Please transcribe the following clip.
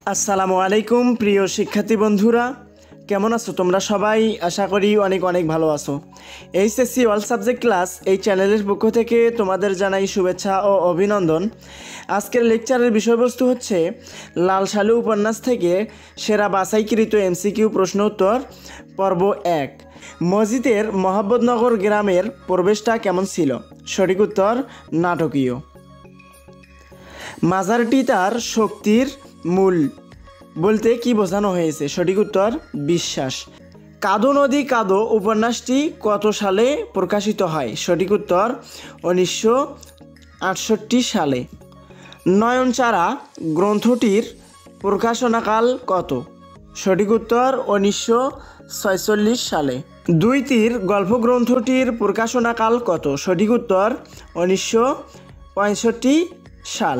আসসালামু আলাইকুম প্রিয় শিক্ষার্থী বন্ধুরা, কেমন আছো তোমরা সবাই? আশা করি অনেক অনেক ভালো আছো। এইচএসসি অল সাবজেক্ট ক্লাস এই চ্যানেলের পক্ষ থেকে তোমাদের জানাই শুভেচ্ছা ও অভিনন্দন। আজকের লেকচারের বিষয়বস্তু হচ্ছে লাল সালু উপন্যাস থেকে সেরা বাছাইকৃত এমসিকিউ প্রশ্ন উত্তর পর্ব 1। মসজিদের মোহাম্মদনগর গ্রামের পরিবেশটা কেমন ছিল? সঠিক উত্তর নাটকীয়। মাজারটি তার শক্তির মূল বলতে কি বোঝানো হয়েছে? সঠিক উত্তর বিশ্বাস। কাদো নদী কাদো উপন্যাসটি কত সালে প্রকাশিত হয়? সঠিক উত্তর 1968 সালে। নয়নচারা গ্রন্থটির প্রকাশনাকাল কত? সঠিক উত্তর 1946 সালে। দুই তীর গল্প গ্রন্থটির প্রকাশনাকাল কত? সঠিক উত্তর 1965 সাল।